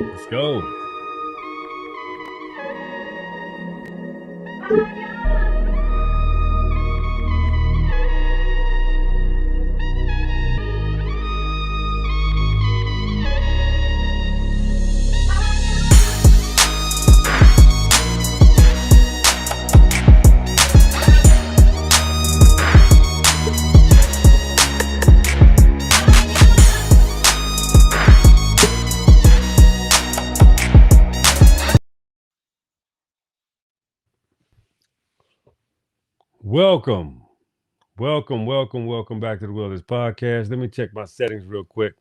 Let's go. Welcome. Welcome back to the Wilderness Podcast. Let me check my settings real quick.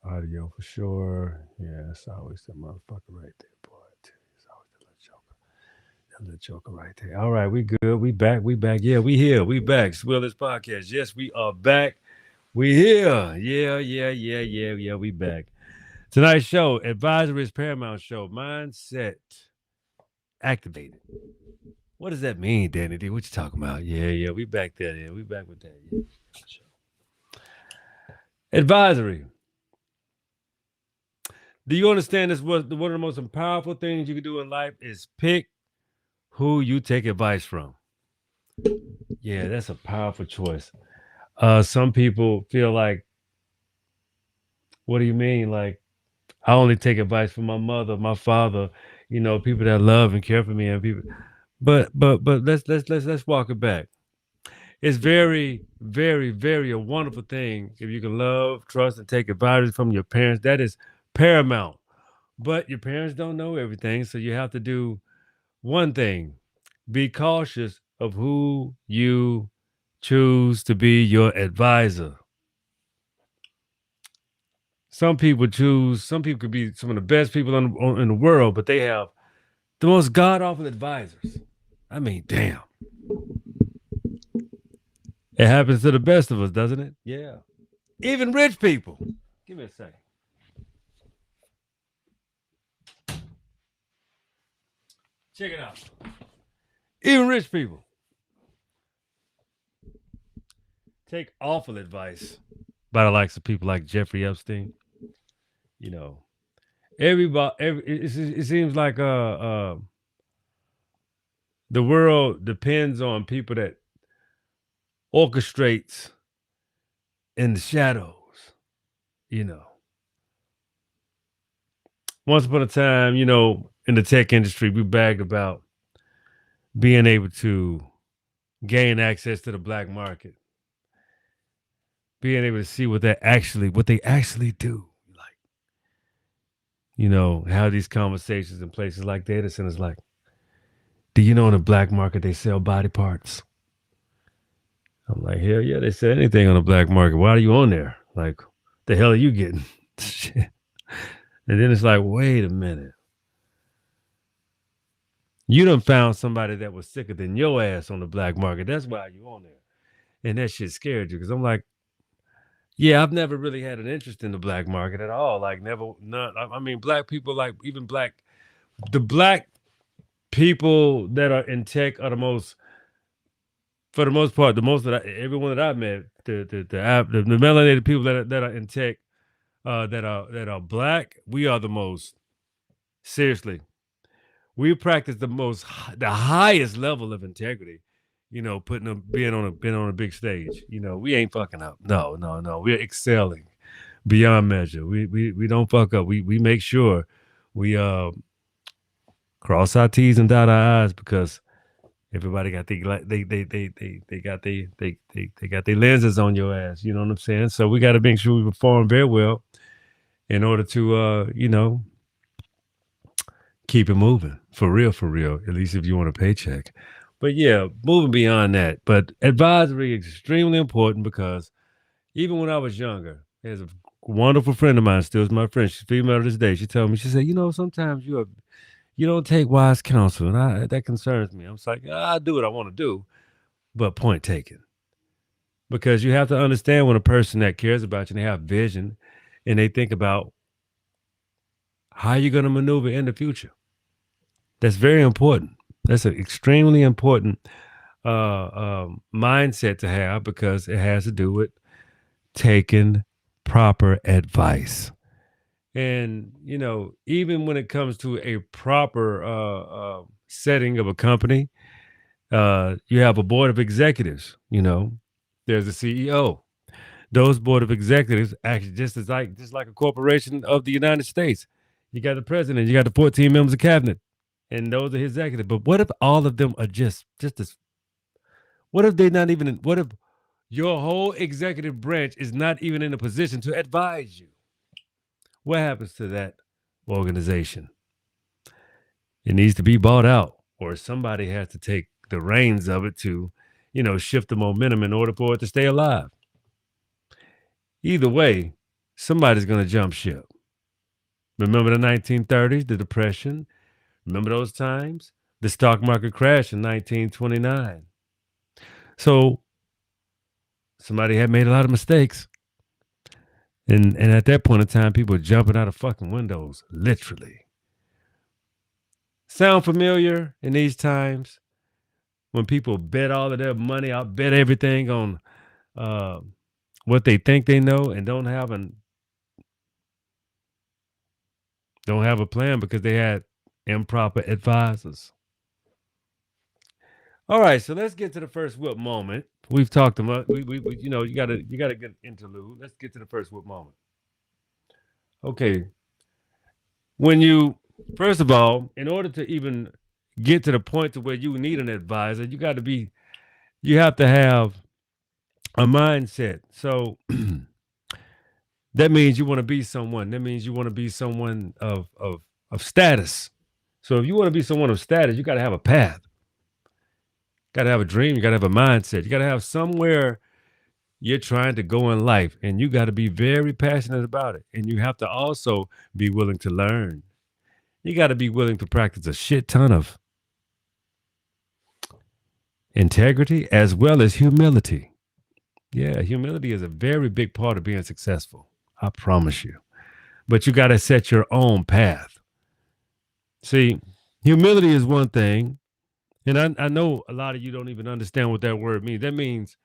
Audio for sure. Yeah, it's always that motherfucker right there, boy. It's always that little joker. That little joker right there. All right, we good. We back. Yeah, we here. We back. It's Wilderness Podcast. Yes, we are back. We here. Yeah, we back. Tonight's show, Advisory is Paramount show. Mindset activated. What does that mean, Danny D? What you talking about? Yeah, we back there. Yeah, we back with that. Yeah. Advisory. Do you understand this? One of the most powerful things you can do in life is pick who you take advice from. Yeah, that's a powerful choice. Some people feel like, what do you mean? Like, I only take advice from my mother, my father, people that love and care for me, and people. But let's walk it back. It's very a wonderful thing if you can love, trust, and take advice from your parents. That is paramount. But your parents don't know everything, so you have to do one thing: be cautious of who you choose to be your advisor. Some people could be some of the best people in the world, but they have the most god-awful advisors. I mean, damn. It happens to the best of us, doesn't it? Yeah. Even rich people. Give me a second. Check it out. Even rich people take awful advice by the likes of people like Jeffrey Epstein. You know, it seems like the world depends on people that orchestrates in the shadows. Once upon a time, in the tech industry, we bagged about being able to gain access to the black market, being able to see what they actually do. Like, how these conversations in places like data centers, like, do you know in the black market they sell body parts? I'm like, hell yeah, they sell anything on the black market. Why are you on there? Like, the hell are you getting? Shit. And then it's like, wait a minute. You done found somebody that was sicker than your ass on the black market. That's why you on there. And that shit scared you because I'm like, yeah, I've never really had an interest in the black market at all. Like, none. I mean, black people, like even the black people that are in tech are for the most part, everyone that I've met, the melanated people that are in tech, that are black, we are the most. Seriously, we practice the highest level of integrity. Being on a big stage. We ain't fucking up. No. We're excelling beyond measure. We don't fuck up. We make sure we cross our T's and dot our I's because everybody got they got their lenses on your ass. You know what I'm saying? So we got to make sure we perform very well in order to keep it moving for real. At least if you want a paycheck. But yeah, moving beyond that. But advisory is extremely important because even when I was younger, there's a wonderful friend of mine, still is my friend. She's female to this day. She told me, she said, sometimes you don't take wise counsel, and that concerns me. I'm like, I do what I want to do, but point taken. Because you have to understand when a person that cares about you, and they have vision, and they think about how you're going to maneuver in the future. That's very important. That's an extremely important mindset to have because it has to do with taking proper advice. And even when it comes to a proper setting of a company, you have a board of executives. There's a CEO. Those board of executives actually just like a corporation of the United States. You got the president, you got the 14 members of cabinet, and those are his executives. But what if all of them are just as? What if they're not even? What if your whole executive branch is not even in a position to advise you? What happens to that organization? It needs to be bought out, or somebody has to take the reins of it to, shift the momentum in order for it to stay alive. Either way, somebody's going to jump ship. Remember the 1930s, the Depression? Remember those times? The stock market crash in 1929. So somebody had made a lot of mistakes. And at that point in time, people were jumping out of fucking windows, literally. Sound familiar in these times? When people bet all of their money out, bet everything on what they think they know and don't have a plan because they had improper advisors. All right, so let's get to the first whip moment. We've talked about we you got a good interlude. Let's get to the first whip moment. Okay. First of all, in order to even get to the point to where you need an advisor, you have to have a mindset. So that means you want to be someone. That means you want to be someone of status. So if you want to be someone of status, you got to have a path. Got to have a dream. You got to have a mindset. You got to have somewhere you're trying to go in life, and you got to be very passionate about it. And you have to also be willing to learn. You got to be willing to practice a shit ton of integrity as well as humility. Yeah, humility is a very big part of being successful. I promise you. But you got to set your own path. See, humility is one thing. And I know a lot of you don't even understand what that word means. That means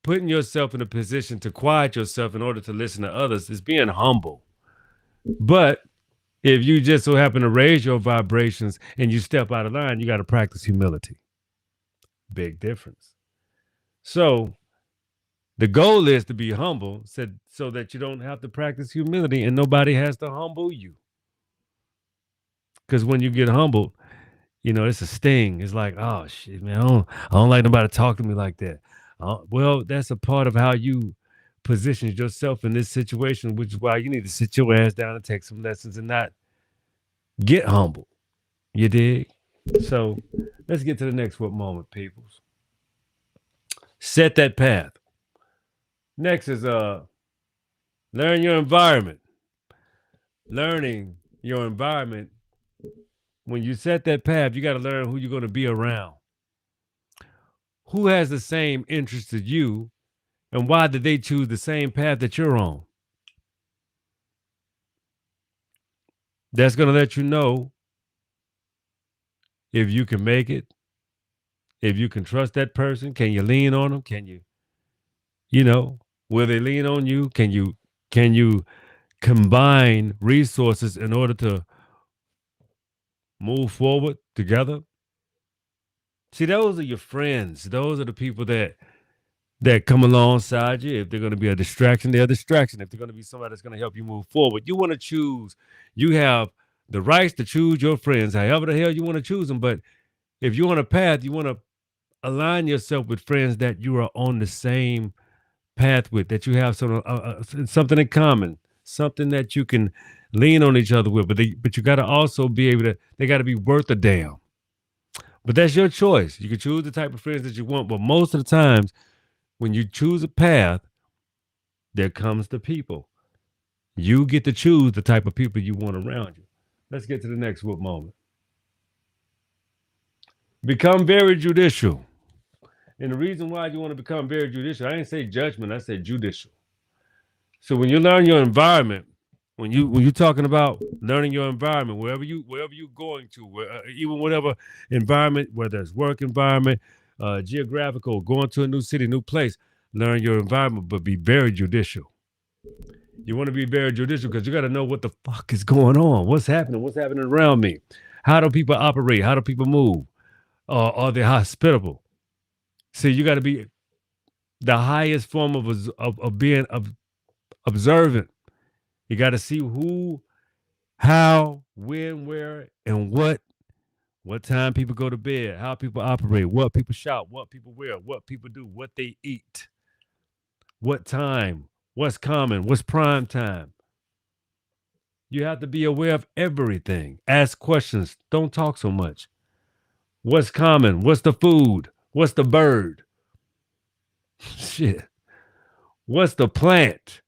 putting yourself in a position to quiet yourself in order to listen to others is being humble. But if you just so happen to raise your vibrations and you step out of line, you got to practice humility. Big difference. So the goal is to be humble so that you don't have to practice humility and nobody has to humble you. Because when you get humbled, it's a sting. It's like, oh shit, man, I don't like nobody to talk to me like that. Well, that's a part of how you position yourself in this situation, which is why you need to sit your ass down and take some lessons and not get humble. You dig? So let's get to the next what moment, peoples. Set that path. Next is learn your environment. Learning your environment. When you set that path, you got to learn who you're going to be around. Who has the same interest as you, and why did they choose the same path that you're on? That's going to let you know if you can make it, if you can trust that person. Can you lean on them? Can you, will they lean on you? Can you combine resources in order to move forward together? See, those are your friends. Those are the people that come alongside you. If they're going to be a distraction, they're a distraction. If they're going to be somebody that's going to help you move forward, you want to choose. You have the rights to choose your friends, however the hell you want to choose them. But if you're on a path, you want to align yourself with friends that you are on the same path with, that you have something in common, something that you can lean on each other with. But you got to also be able to. They got to be worth a damn. But that's your choice. You can choose the type of friends that you want. But most of the times, when you choose a path, there comes the people. You get to choose the type of people you want around you. Let's get to the next whoop moment. Become very judicial. And the reason why you want to become very judicial, I didn't say judgment, I said judicial. So when you learn your environment, when you're talking about learning your environment, wherever you're going to, even whatever environment, whether it's work environment, geographical, going to a new city, new place, learn your environment, but be very judicial. You want to be very judicial because you got to know what the fuck is going on. What's happening around me? How do people operate? How do people move? Are they hospitable? See, you got to be the highest form of being observant. You got to see who, how, when, where, and what time people go to bed, how people operate, what people shop, what people wear, what people do, what they eat, what time, what's common, what's prime time. You have to be aware of everything. Ask questions. Don't talk so much. What's common? What's the food? What's the bird? Shit. What's the plant?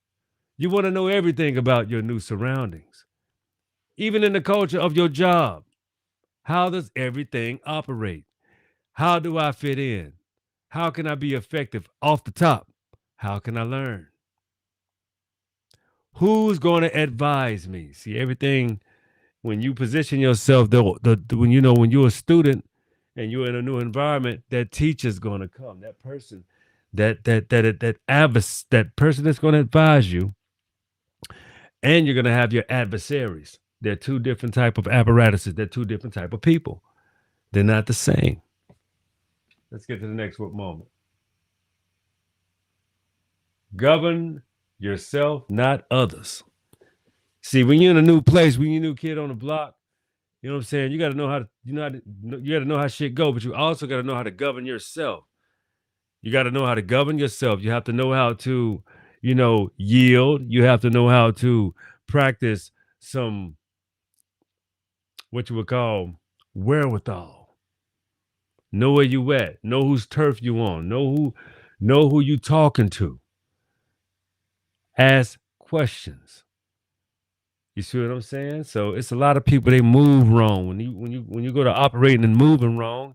You want to know everything about your new surroundings. Even in the culture of your job. How does everything operate? How do I fit in? How can I be effective off the top? How can I learn? Who's going to advise me? See, everything when you position yourself, when when you're a student and you're in a new environment, that teacher's going to come. That person, that person that's going to advise you, and you're going to have your adversaries. They're two different type of apparatuses. They're two different type of people. They're not the same. Let's get to the next moment. Govern yourself, not others. See, when you're in a new place, when you're a new kid on the block, you know what I'm saying? You got to know how to, you got to know how shit go, but you also got to know how to govern yourself. You got to know how to govern yourself. You have to know how to, yield. You have to know how to practice some, what you would call wherewithal. Know where you at. Know whose turf you on. Know who you talking to. Ask questions. You see what I'm saying? So it's a lot of people, they move wrong. When you go to operating and moving wrong,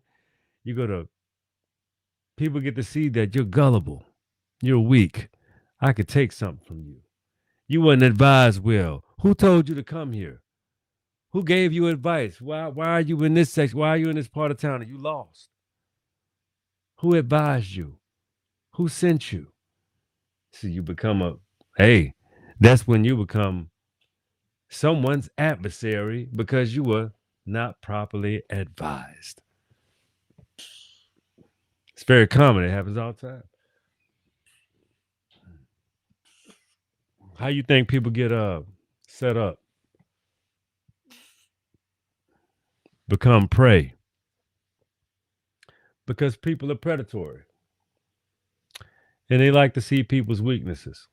people get to see that you're gullible. You're weak. I could take something from you. You wasn't advised well. Who told you to come here? Who gave you advice? Why are you in this section? Why are you in this part of town? Are you lost? Who advised you? Who sent you? So you become that's when you become someone's adversary because you were not properly advised. It's very common. It happens all the time. How you think people get set up? Become prey. Because people are predatory. And they like to see people's weaknesses.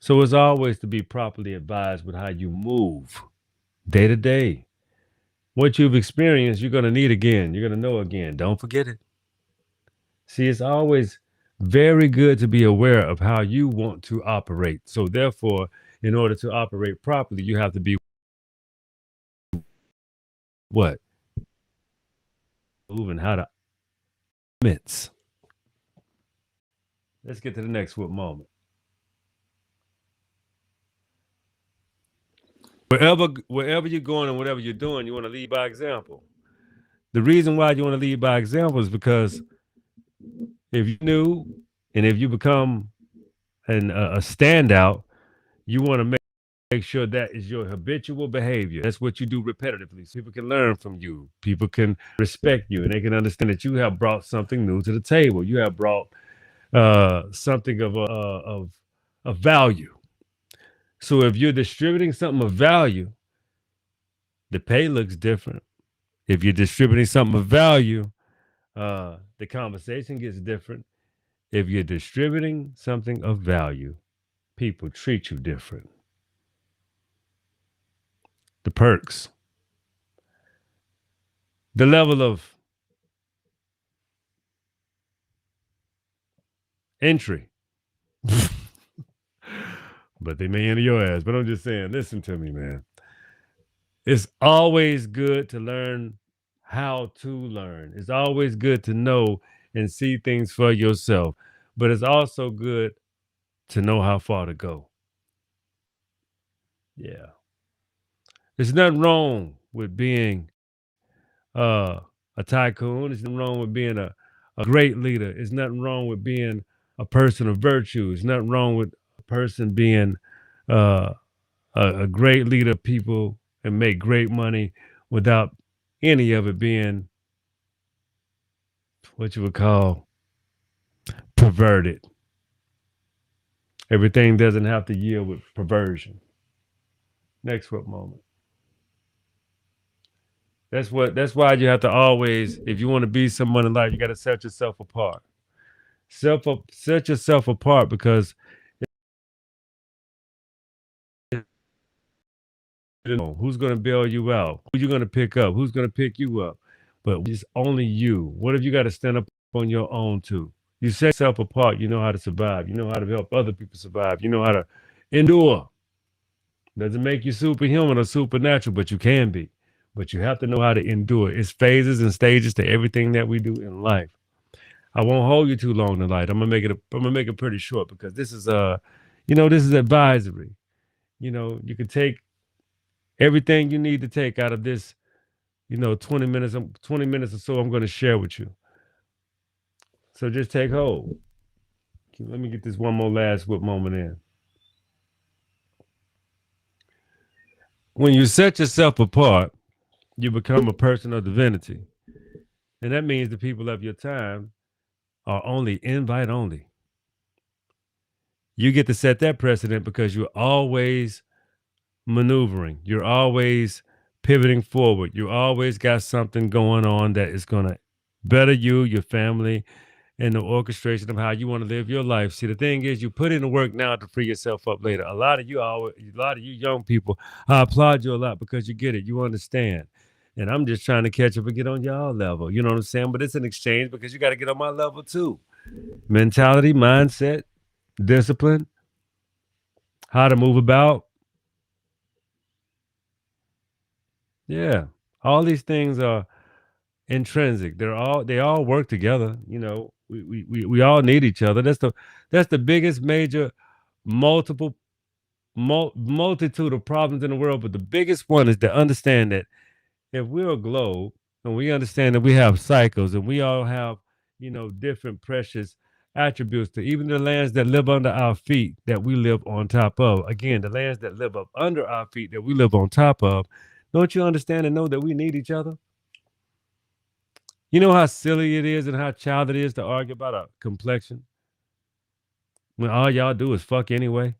So it's always to be properly advised with how you move day to day. What you've experienced, you're going to need again. You're going to know again. Don't forget it. See, it's always very good to be aware of how you want to operate. So therefore, in order to operate properly, you have to be what? Moving how to mince. Let's get to the next moment. Wherever you're going and whatever you're doing, you want to lead by example. The reason why you want to lead by example is because if you knew and if you become a standout, you want to make sure that is your habitual behavior. That's what you do repetitively. So people can learn from you. People can respect you, and they can understand that you have brought something new to the table. You have brought something of value. So if you're distributing something of value, the pay looks different. If you're distributing something of value, the conversation gets different. If you're distributing something of value, people treat you different. The perks, the level of entry. But they may enter your ass. But I'm just saying, listen to me, man. It's always good to learn how to learn. It's always good to know and see things for yourself. But it's also good to know how far to go. Yeah. There's nothing wrong with being a tycoon. There's nothing wrong with being a great leader. There's nothing wrong with being a person of virtue. There's nothing wrong with a person being uh, a great leader of people and make great money without any of it being what you would call perverted. Everything doesn't have to yield with perversion. Next what moment? That's why you have to always, if you want to be someone in life, you got to set yourself apart. Set yourself apart because you know who's going to bail you out, who you're going to pick up, who's going to pick you up. But it's only you. What if you got to stand up on your own too? You set yourself apart. You know how to survive. You know how to help other people survive. You know how to endure. Doesn't make you superhuman or supernatural, but you can be. But you have to know how to endure. It's phases and stages to everything that we do in life. I won't hold you too long tonight. I'm gonna make it pretty short because this is this is advisory. You know, you can take everything you need to take out of this, 20 minutes or so I'm gonna share with you. So just take hold. Let me get this one more last whip moment in. When you set yourself apart, you become a person of divinity. And that means the people of your time are only invite only. You get to set that precedent because you're always maneuvering. You're always pivoting forward. You always got something going on that is going to better you, your family, and the orchestration of how you want to live your life. See, the thing is, you put in the work now to free yourself up later. A lot of you young people, I applaud you a lot because you get it. You understand. And I'm just trying to catch up and get on y'all level. You know what I'm saying? But it's an exchange because you got to get on my level too. Mentality, mindset, discipline, how to move about. Yeah. All these things are intrinsic. They all work together. We all need each other. That's the biggest major multiple multitude of problems in the world. But the biggest one is to understand that if we're a globe and we understand that we have cycles and we all have, different precious attributes to even the lands that live under our feet that we live on top of. Again, the lands that live up under our feet that we live on top of. Don't you understand and know that we need each other? You know how silly it is and how childish it is to argue about a complexion when all y'all do is fuck anyway?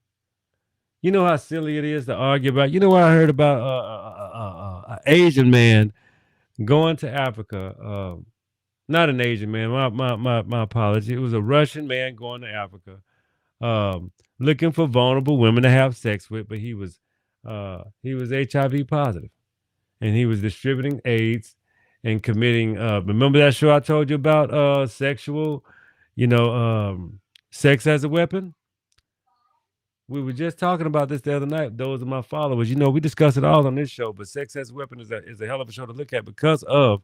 You know how silly it is to argue about. You know what I heard about an Asian man going to Africa. Not an Asian man. My apology. It was a Russian man going to Africa, looking for vulnerable women to have sex with. But he was HIV positive, and he was distributing AIDS and committing. Remember that show I told you about? Sexual, you know, sex as a weapon. We were just talking about this the other night. Those are my followers. We discuss it all on this show, but sex as a weapon is a hell of a show to look at because of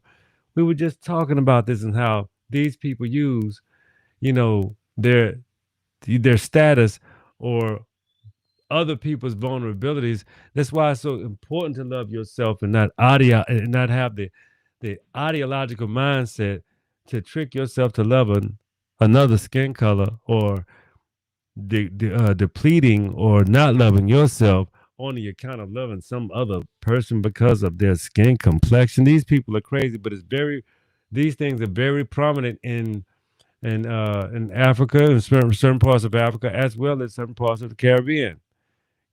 we were just talking about this and how these people use, their status or other people's vulnerabilities. That's why it's so important to love yourself and not have the ideological mindset to trick yourself to loving another skin color or depleting or not loving yourself on the account of loving some other person because of their skin complexion. These people are crazy, but these things are very prominent in Africa and certain parts of Africa as well as certain parts of the Caribbean.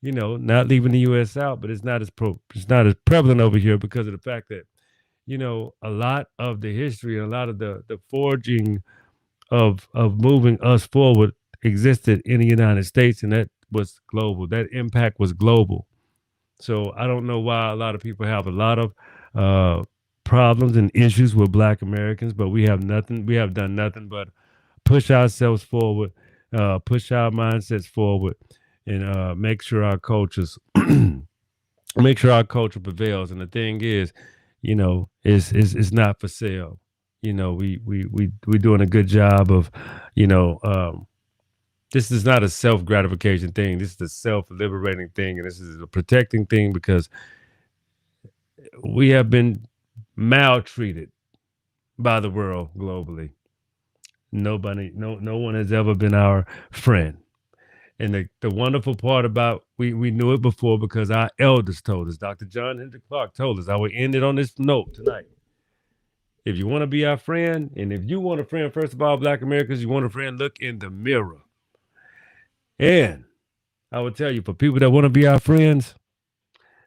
Not leaving the U.S. out, but it's not as prevalent over here because of the fact that a lot of the history and a lot of the forging of moving us forward existed in the United States, and that was global. That impact was global. So I don't know why a lot of people have a lot of problems and issues with Black Americans, but we have nothing. We have done nothing but push ourselves forward, push our mindsets forward, and make sure our culture prevails. And the thing is, is not for sale. We're doing a good job of, this is not a self gratification thing. This is a self liberating thing, and this is a protecting thing because we have been maltreated by the world globally. No one has ever been our friend. And the wonderful part about we knew it before because our elders told us. Dr. John Henry Clark told us. I will end it on this note tonight. If you want to be our friend, and if you want a friend, first of all, Black Americans, you want a friend, look in the mirror. And I would tell you, for people that want to be our friends,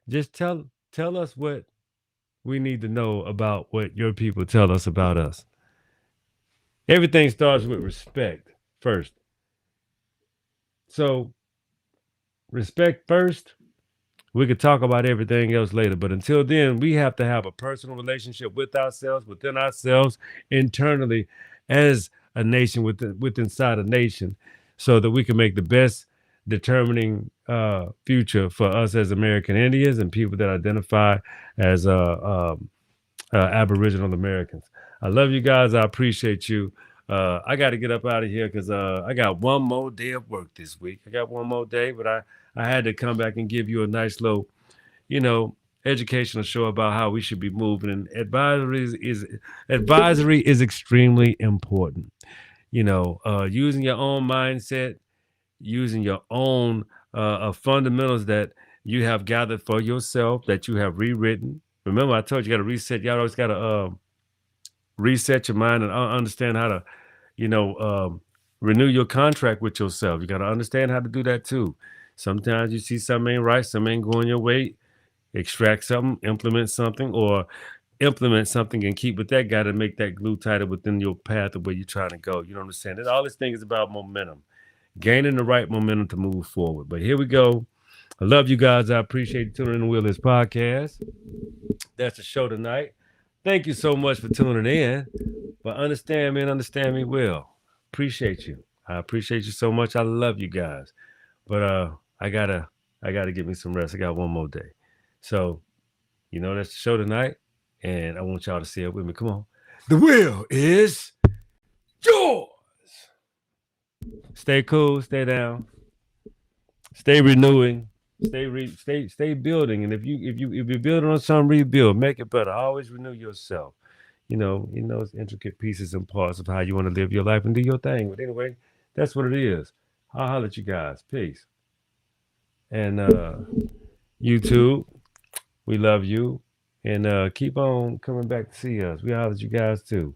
just tell us what we need to know about what your people tell us about us. Everything starts with respect first. So respect first. We could talk about everything else later, but until then, we have to have a personal relationship with ourselves, within ourselves, internally, as a nation within inside a nation, so that we can make the best determining future for us as American Indians and people that identify as Aboriginal Americans. I love you guys. I appreciate you. I got to get up out of here because I got one more day of work this week. I got one more day, but I had to come back and give you a nice little, you know, educational show about how we should be moving. And advisory is extremely important. Using your own mindset, using your own fundamentals that you have gathered for yourself, that you have rewritten. Remember, I told you, you got to reset. You always got to reset your mind and understand how to, you know, renew your contract with yourself. You got to understand how to do that too. Sometimes you see something ain't right, something ain't going your way. Extract something, implement something, or implement something and keep with that guy to make that glue tighter within your path of where you're trying to go. You know what I'm saying? All this thing is about momentum, gaining the right momentum to move forward. But here we go. I love you guys. I appreciate you tuning in to Wheelers Podcast. That's the show tonight. Thank you so much for tuning in. But understand me well. Appreciate you. I appreciate you so much. I love you guys. But I gotta get me some rest. I got one more day. So, that's the show tonight. And I want y'all to say it with me. Come on. The wheel is yours. Stay cool, stay down, stay renewing, stay building. And if you're building on something, rebuild, make it better. Always renew yourself. It's intricate pieces and parts of how you want to live your life and do your thing. But anyway, that's what it is. I'll holler at you guys. Peace. And YouTube, we love you. And keep on coming back to see us. We holler at you guys too.